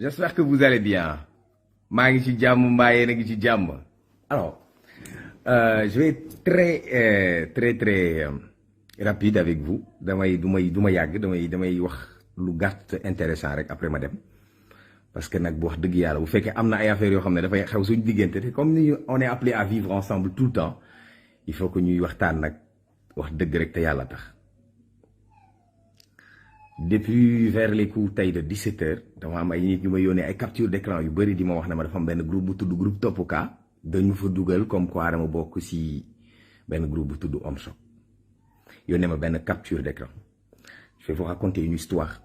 J'espère que vous allez bien. maa ngi ci jàmm mbaa yéen a ngi ci jàmm. Alors, je vais être très rapide avec vous. du ma yàgg damay wax lu gàtt intéressant rek après ma dem parce que nag bu wax dëgg yàlla bu fekkee am na ay affaires yoo xam ne dafay xew suñu diggante te comme ni on est appelé à vivre ensemble tout le temps il faut que ñuy waxtaan nag wax dëgg rek te yàlla tax. Depuis vers les coups tey de 17h dama am ay nit ñu ma yónnee ay capture d'écran yu bëri di ma wax ne ma dafa am benn groupe bu tudd groupe Topouka dañu fa dugal comme quoi dama bokk si benn groupe bu tudd Homme Choc yónnee ma benn capture d'écran. Je vais vous raconter une histoire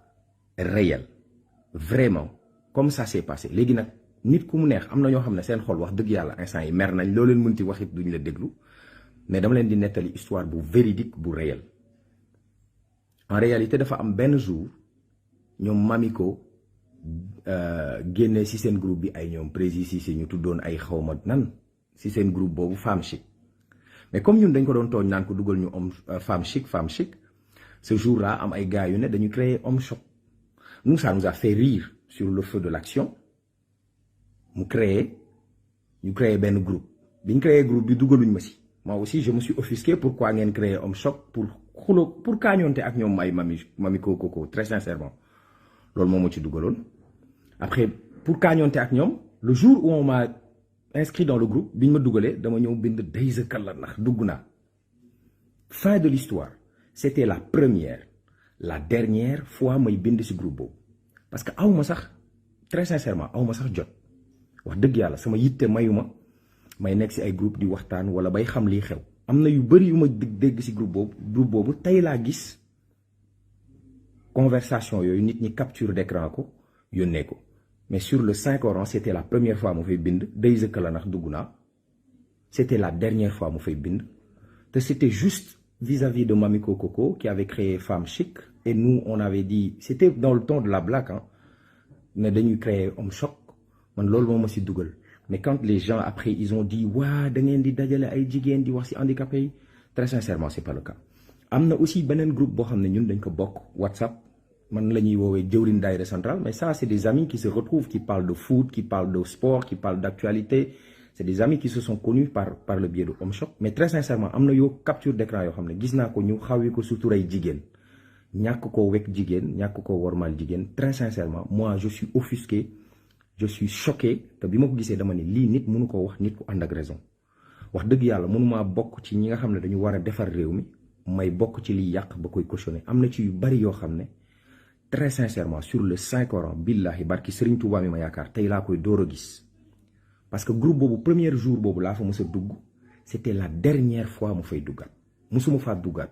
réelle vraiment comme ça s'est passé. Léegi nag nit ku mu neex am na ñoo xam ne seen xol wax dëgg yàlla instant yi mer nañ loo leen mënti wax it duñu la déglu mais dama leen di nettali histoire bu véridique bu réel. En réalité dafa am benn jour ñoom Mamiko génne ci seen groupe bi ay ñoom Prési Cissé ñu tuddoon ay xawma nan ci seen groupe boobu Femme Chic mais comme ñun dañ ko doon tooñ naan ko dugal ñu homme Femme Chic ce jour-là am ay gars yu ne dañu créer Homme Choc. Nous ça nous a fait rire sur le feu de l'action ñu créer benn groupe bi ñu créer groupe bi dugaluñ ma ci moi aussi je me suis offusqué pourquoi ngeen créer Homme Choc pour kaañoonte ak ñoom ay Mamiko Coco très sincèrement loolu moo ma ci dugaloon. Après pour kaañoonte ak ñoom le jour où on m'a inscrit dans le groupe bi ñu ma dugalee dama ñëw bind Deyza Kalla ndax dugg naa. Fin de l'histoire c'était la dernière fois may bind ci groupe boobu parce que awma sax très sincèrement awma sax jot wax dëgg yàlla sama yitte mayuma may nekk ci ay groupe di waxtaan wala bay xam lii xew. am na yu bëri yu ma dégg ci groupe boobu tey laa gis conversation yooyu nit ñi capture d'écran ko yónnee ko mais sur le Saint-Coran c'était la première fois mu fay bind Deyza Kalla ndax dugg naa c'était la dernière fois mu fay bind te c'était juste vis-à-vis de Mamiko Coco qui avait créé Femme Chic et nous on avait dit c'était dans le ton de la blague ne dañuy créer Homme Choc man loolu moo ma ci dugal. Mais quand les gens après ils ont dit waa da ngeen di dajale ay jigéen di wax ci handicapé yi très sincèrement c'est pas le cas. Am na aussi beneen groupe boo xam ne ñun dañ ko bokk WhatsApp man la ñuy woowee jëwriñ daayira central mais ça c'est des amis qui se retrouvent qui parlent de foot qui parlent de sport qui parlent d'actualité c'est des amis qui se sont connus par le biais de Homme Choc. Mais très sincèrement am na yoo capture d'écran yoo xam ne gis naa ko ñu xawwi ko suturay jigéen ñàkk ko wekk jigéen ñàkk ko wormal jigéen très sincèrement moi je suis offusqué. Je suis choqué te bi ma ko gisee dama ne lii nit mënu ko wax nit ku ànd ak raison wax dëgg yàlla mënumaa bokk ci ñi nga xam ne dañu war a defar réew mi may bokk ci liy yàq ba koy cautionner. Am na ci yu bari yoo xam ne très sincèrement sur le Saint-Coran billahi barki Serigne Touba mi ma yaakaar tey laa koy door a gis parce que groupe boobu premier jour boobu laa fa mës a dugg c'était la dernière fois mu fay duggaat musuma faa duggaat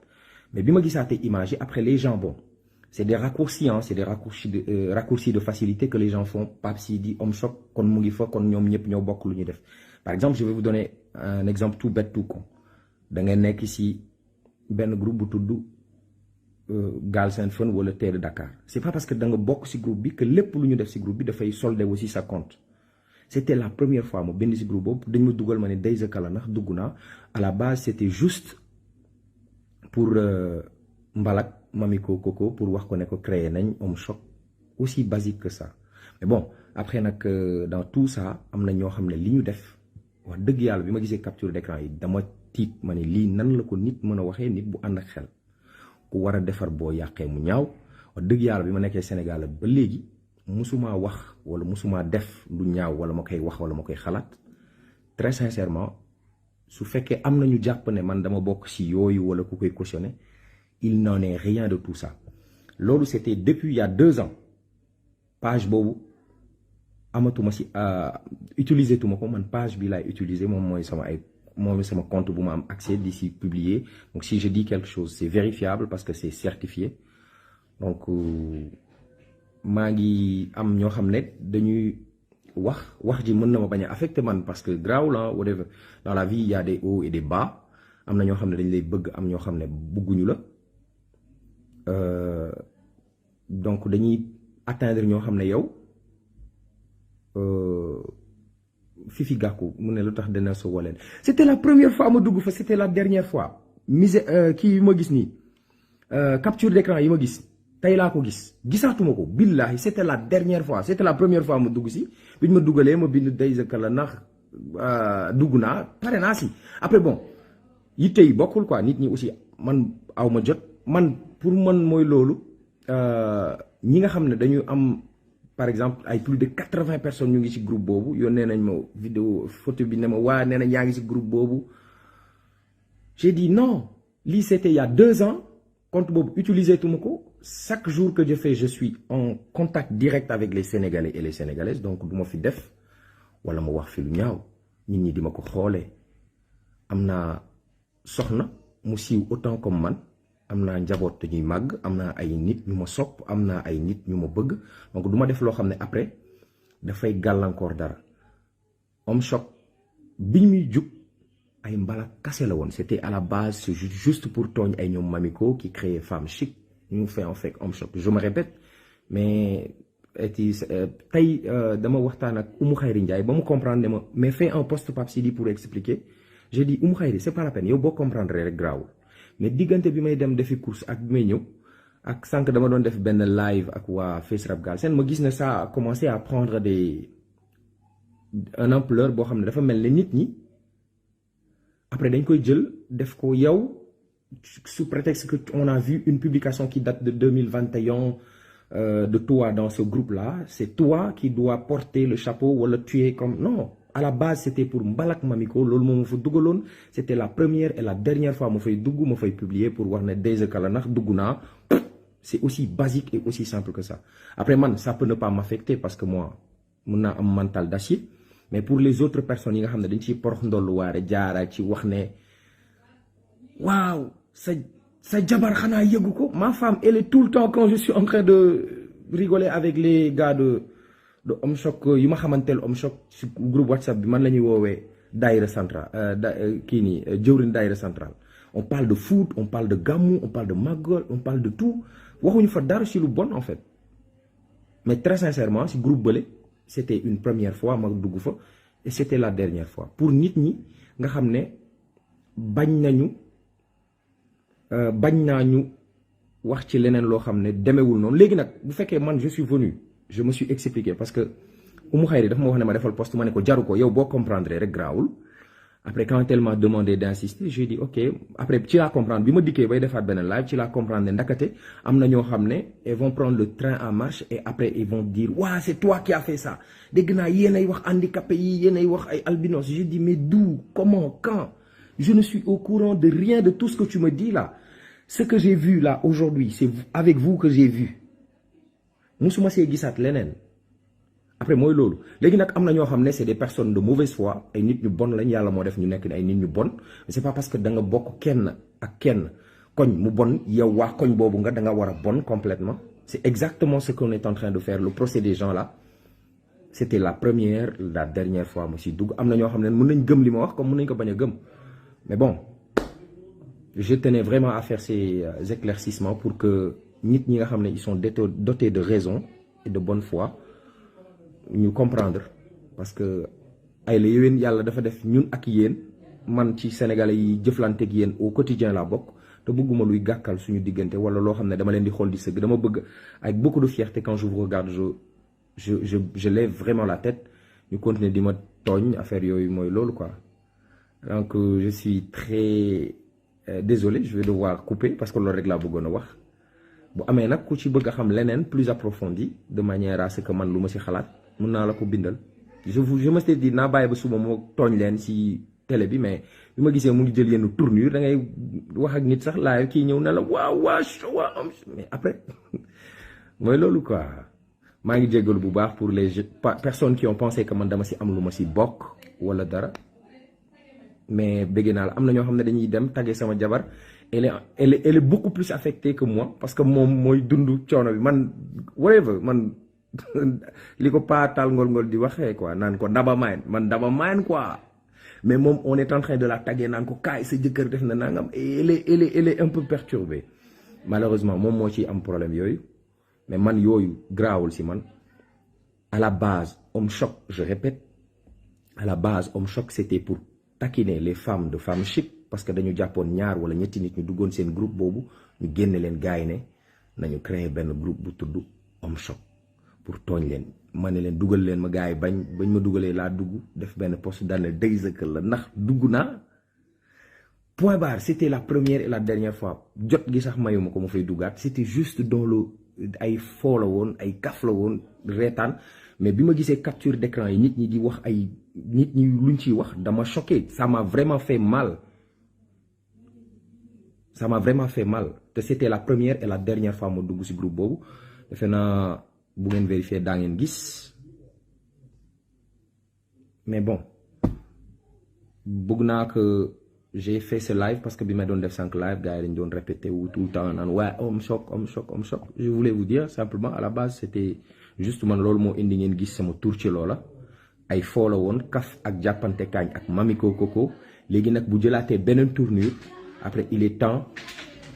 mais bi ma gisaatee image yi après les gens bon. C'est des raccourcis c'est des raccourcis de facilité que les gens font. Pape si dit Homme Choc kon mu ngi fa kon ñoom ñëpp ñoo bokk lu ñuy def. Par exemple je vais vous donner un exemple tout bête tout con da ngay nekk ci benn groupe bu tudd Galsen Fun wala Tee de Dakar c'est pas parce que da nga bokk ci groupe bi que lépp lu ñu def ci groupe bi dafay solder aussi sa compte. C'était la première fois ma bind ci groupe boobu dañ ma dugal ma ne Deyza Kalla ndax dugg naa à la base c'était juste pour mbalak Mamiko Coco pour wax ko ne ko créer nañ Homme Choc aussi basique que ça mais bon après nag dans tout ça am na ñoo xam ne li ñu def wax dëgg yàlla bi ma gisee capture d'écran yi dama tiit ma ne lii nan la ko nit mën a waxee nit bu ànd ak xel ku war a defar boo yàqee mu ñaaw wax dëgg yàlla bi ma nekkee Sénégal ba léegi musumaa wax wala musumaa def lu ñaaw wala ma koy wax wala ma koy xalaat très sincèrement su fekkee am na ñu jàpp ne man dama bokk ci yooyu wala ku koy cautionner il n'en est rien de tout ça loolu c'était depuis il y a 2 ans page boobu amatuma ci utiliser tuma ko man page bi laay utiliser moom mooy sama compte bu ma am accès di ci publier donc si je dis quelque chose c'est vérifiable parce que c'est certifié donc maa ngi am ñoo xam ne dañuy wax ji mën na ma bañ a affecter man parce que graaw la whatever dans la vie il y a des hauts et des bas am na ñoo xam ne dañ lay bëgg am ñoo xam ne bëgguñu la donc dañuy atteindre ñoo xam ne yow Fifi Gakou mu ne lu tax dana so waleen c'était la première fois ma dugg fa c'était la dernière fois kii yi ma gis nii capture d'écran yi ma gis tey laa ko gis gisaatuma ko billahi c'était la dernière fois c'était la première fois ma dugg si biñ ma dugalee ma bind Dayz Kala ndax dugg naa pare naa si après bon yitte yi bokkul quoi nit ñi aussi man aw ma jot man pour man mooy loolu ñi nga xam ne dañu am par exemple ay plus de 80 personnes ñu ngi ci groupe boobu yónnee nañ ma vidéo photo bi ne ma waa nee na yaa ngi ci groupe boobu j'ai dit non lii c'était il y a 2 ans compte boobu utiliser tuma ko chaque jour que je fais je suis en contact direct avec les Sénégalais et les Sénégalaises donc du ma fi def wala ma wax fi lu ñaaw nit ñi di ma ko xoolee am naa soxna mu siiw autant comme man am naa njaboot te ñuy màgg am naa ay nit ñu ma sopp am naa ay nit ñu ma bëgg donc du ma def loo xam ne après dafay gàllankoor dara Homme Choc biñ muy jug ay mbala kase la woon c'était à la base c'est juste pour tooñ ay ñoom Mamiko qui créait Femme Chic ñu fait en fait Homme Choc je me répète mais tey dama waxtaan ak Oumou Khayri Ndiaye ba mu comprendre ne ma mais fais un post Pape Sidi pour expliquer j'ai dit Oumou Khayri c'est pas la peine yow boo comprendre rek grawul mais diggante bi may dem defi course ak bi may ñëw ak sànq dama doon def benn live ak waa Face Rap Galsen ma gis ne ça a commencé à prendre un ampleur boo xam ne dafa mel ne nit ñi après dañ koy jël def ko yow sous prétexte que on a vu une publication qui date de 2021 de toi dans ce groupe-là c'est toi qui dois porter le chapeau wala tu es comme non à la base c'était pour mbalak Mamiko loolu moo ma fa dugaloon c'était la première et la dernière fois ma fay dugg ma fay publier pour wax ne Dayz Kala ndax dugg naa c'est aussi basique et aussi simple que ça après man ça peut ne pas m'affecter parce que moi mun naa am mental d'acier mais pour les autres personnes yi nga xam ne dañ ciy porox ndollu waare jaara ci wax ne waaw sa jabar xanaa yëgu ko ma femme elle est tout le temps quand je suis en train de rigoler avec les gars de Homme Choc yi ma xamanteel Homme Choc ci groupe WhatsApp bi man la ñuy woowee daayira central kii nii jëwrin daayira central on parle de foot on parle de gàmmu on parle de màggal on parle de tout waxuñu fa dara ci lu bon en fait mais très sincèrement ci groupe bële c'était une première fois ma dugg fa et c'était la dernière fois pour nit ñi nga xam ne bañ naa ñu wax ci leneen loo xam ne demewul noonu léegi nag bu fekkee man je suis venu je me suis expliqué parce que Oumou Khayri dafa ma wax ne ma defal poste ma ne ko jaru ko yow boo comprendre rek grawul après quand elle m'a demandé d'insister j'ai dit ok après ci laa comprendre bi ma dikkee bay defaat beneen live ci laa comprendre ne ndakate am na ñoo xam ne ils vont prendre le train en marche et après ils vont dire waa c'est toi qui as fait ça dégg naa yéen ay wax handicapé yi yéen ay wax ay albinos j'ai dit mais d'où comment quand je ne suis au courant de rien de tout ce que tu me dis là ce que j'ai vu là aujourd'hui c'est avec vous que j'ai vu musuma see gisaat leneen après mooy loolu léegi nag am na ñoo xam ne c'est des personnes de mauvaise foi ay nit ñu bon lañ yàlla moo def ñu nekk ay nit ñu bon mais c'est pas parce que da nga bokk kenn ak kenn koñ mu bon yow waa koñ boobu nga da nga war a bon complètement c'est exactement ce qu'on est en train de faire le procès des gens là c'était la première la dernière fois ma si dugg am na ñoo xam ne mën nañ gëm li ma wax comme mën nañ ko bañ a gëm mais bon je tenais vraiment à faire ces éclaircissements pour que nit ñi nga xam ne ils sont dotés de raison et de bonne foi ñu comprendre parce que ay la yéwén yàlla dafa def ñun ak yéen man ci sénégalais yi jëflanteeg yéen au quotidien laa bokk te bëgguma luy gàkkal suñu diggante wala loo xam ne dama leen di xool di sëgg dama bëgg avec beaucoup de fierté quand je vous regarde je lève vraiment la tête ñu continuer di ma tooñ affaire yooyu mooy loolu quoi donc je suis très désolé je vais devoir couper parce que loolu rek laa bëggoon a wax bu amee nag ku ci bëgg a xam leneen plus approfondi de manière à ce que man lu ma si xalaat mën naa la ko bindal je me suis dit naa bàyyi ba suba moo tooñ leen si télé bi mais bi ma gisee mu ngi jël yenn tournure da ngay wax ak nit sax laay kii ñëw ne la waaw am mais après mooy loolu quoi maa ngi jéggalu bu baax pour les personnes qui ont pensé que man dama si am lu ma si bokk wala dara mais bëgg naa la am na ñoo xam ne dañuy dem tagge sama jabar elle est beaucoup plus affectée que moi parce que moom mooy dund coono bi man whatever man li ko pas taal ngol di waxee quoi naan ko daba mayen quoi mais moom on est en train de la tagger naan ko kaay sa jëkkër def na nangam et elle est un peu perturbée malheureusement moom moo ciy am problème yooyu mais man yooyu grawul si man à la base Homme Choc je répète à la base Homme Choc c'était pour taquiner les femmes de Femme Chic parce que dañu jàppoon ñaar wala ñetti nit ñu duggoon seen groupe boobu ñu génne leen gaay ne nañu créer benn groupe bu tudd Homme Choc pour tooñ leen ma ne leen dugal leen ma gars yi bañ ma dugalee laa dugg def benn post daal ne Day the Kër la ndax dugg naa point barre. C'était la première et la dernière fois jot gi sax mayuma ko ma fay duggaat. C'était juste dans le ay foo la woon ay kaf la woon reetaan mais bi ma gisee capture d'écran yi nit ñi di wax ay nit ñi luñ ciy wax dama choqué. Ça m'a vraiment fait mal. Ça m'a vraiment fait mal te c'était la première et la dernière fois ma dugg ci groupe boobu defe naa bu ngeen vérifier daa ngeen gis mais bon bëgg naa que j'ai fait ce live parce que bi ma doon def 5 live gars yi dañ doon répéter wu tout le temps naan waaye Homme Choc Homme Choc Homme Choc. Je voulais vous dire simplement à la base c'était juste man loolu moo indi ngeen gis sama tour ci loola ay foo la woon kaf ak jàppante kaañ ak Mamiko Koko léegi nag bu jëlaatee beneen tournure après il est temps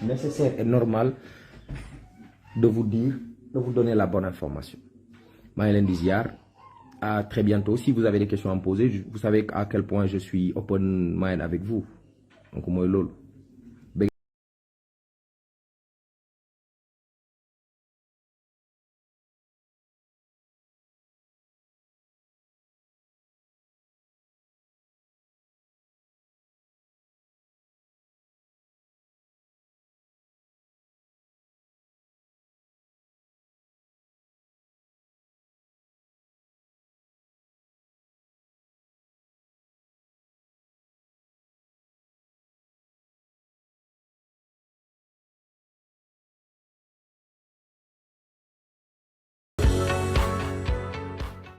nécessaire et normal de vous dire de vous donner la bonne information. maa ngi leen di ziar à très bientôt. Si vous avez des questions à me poser vous savez à quel point je suis open mind avec vous donc mooy loolu.